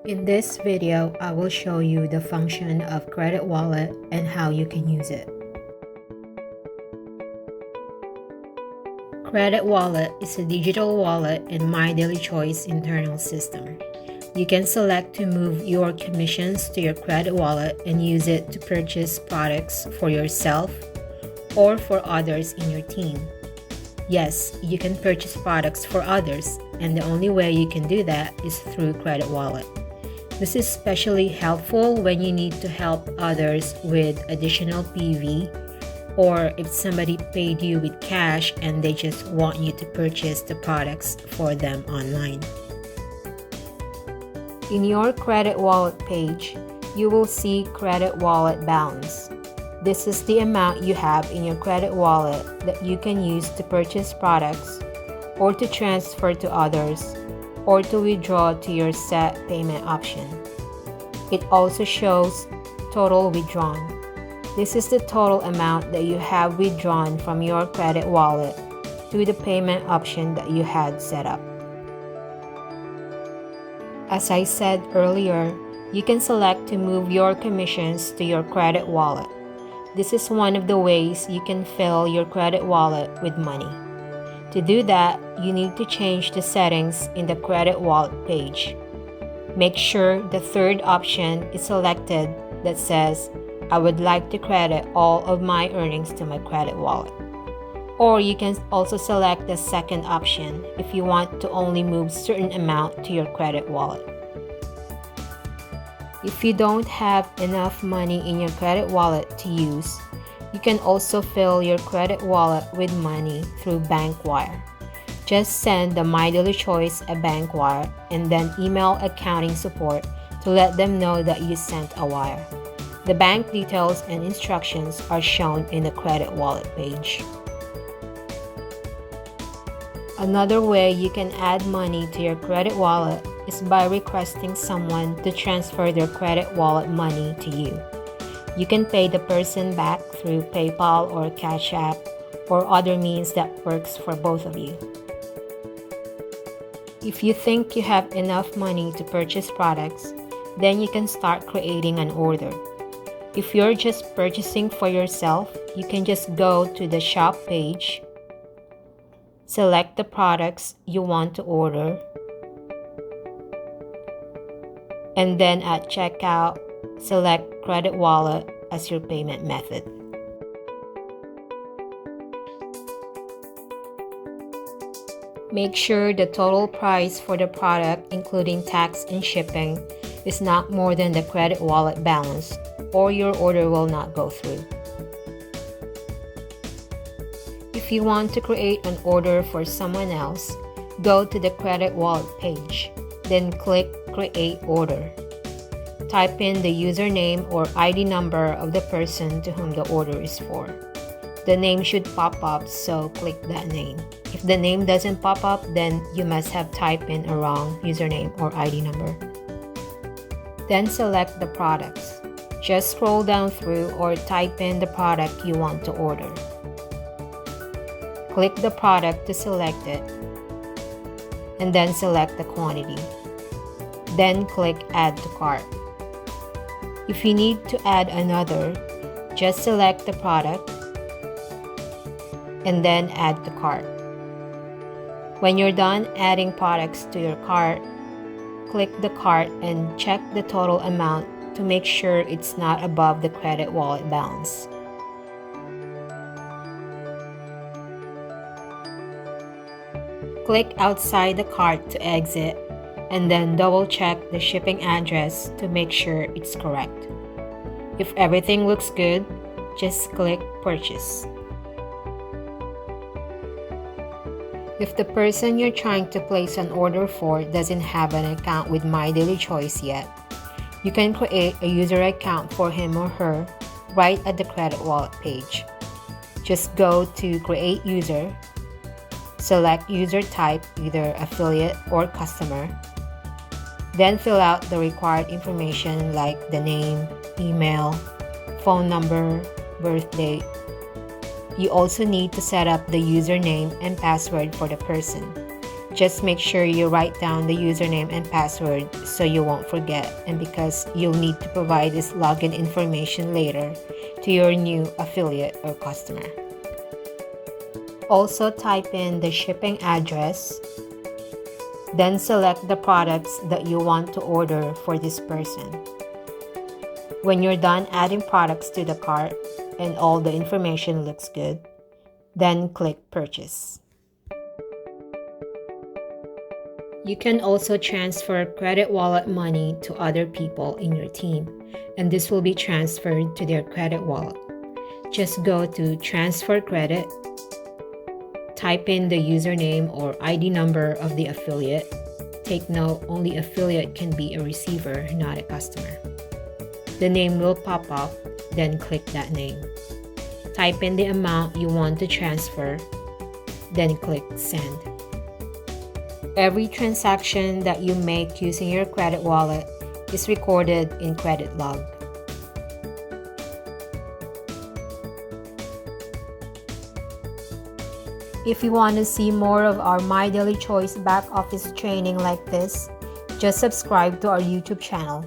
In this video, I will show you the function of credit wallet and how you can use it. Credit wallet is a digital wallet in Mydailychoice internal system. You can select to move your commissions to your credit wallet and use it to purchase products for yourself or for others in your team. Yes, you can purchase products for others, and the only way you can do that is through credit wallet. This is especially helpful when you need to help others with additional PV, or if somebody paid you with cash and they just want you to purchase the products for them online. In your credit wallet page, you will see credit wallet balance. This is the amount you have in your credit wallet that you can use to purchase products or to transfer to others, or to withdraw to your set payment option. It also shows total withdrawn. This is the total amount that you have withdrawn from your credit wallet to the payment option that you had set up. As I said earlier, you can select to move your commissions to your credit wallet. This is one of the ways you can fill your credit wallet with money. To do that, you need to change the settings in the credit wallet page. Make sure the third option is selected that says, I would like to credit all of my earnings to my credit wallet. Or you can also select the second option if you want to only move certain amount to your credit wallet. If you don't have enough money in your credit wallet to use, you can also fill your credit wallet with money through bank wire. Just send the Mydailychoice a bank wire and then email accounting support to let them know that you sent a wire. The bank details and instructions are shown in the credit wallet page. Another way you can add money to your credit wallet is by requesting someone to transfer their credit wallet money to you. You can pay the person back through PayPal or Cash App or other means that works for both of you. If you think you have enough money to purchase products, then you can start creating an order. If you're just purchasing for yourself, you can just go to the shop page, select the products you want to order, and then at checkout, select credit wallet as your payment method. Make sure the total price for the product, including tax and shipping, is not more than the credit wallet balance, or your order will not go through. If you want to create an order for someone else, go to the credit wallet page, then click Create Order. Type in the username or ID number of the person to whom the order is for. The name should pop up, so click that name. If the name doesn't pop up, then you must have typed in a wrong username or ID number. Then select the products. Just scroll down through or type in the product you want to order. Click the product to select it, and then select the quantity. Then click Add to Cart. If you need to add another, just select the product and then add to cart. When you're done adding products to your cart, click the cart and check the total amount to make sure it's not above the credit wallet balance. Click outside the cart to exit, and then double check the shipping address to make sure it's correct. If everything looks good, just click Purchase. If the person you're trying to place an order for doesn't have an account with Mydailychoice yet, you can create a user account for him or her right at the credit wallet page. Just go to Create User, select user type, either affiliate or customer, then fill out the required information like the name, email, phone number, birth date. You also need to set up the username and password for the person. Just make sure you write down the username and password so you won't forget, and because you'll need to provide this login information later to your new affiliate or customer. Also type in the shipping address, then select the products that you want to order for this person. When you're done adding products to the cart and all the information looks good, then click Purchase. You can also transfer credit wallet money to other people in your team, and this will be transferred to their credit wallet. Just go to Transfer Credit, type in the username or ID number of the affiliate. Take note, only affiliate can be a receiver, not a customer. The name will pop up, then click that name. Type in the amount you want to transfer, then click Send. Every transaction that you make using your credit wallet is recorded in Credit Log. If you want to see more of our Mydailychoice back office training like this, just subscribe to our YouTube channel.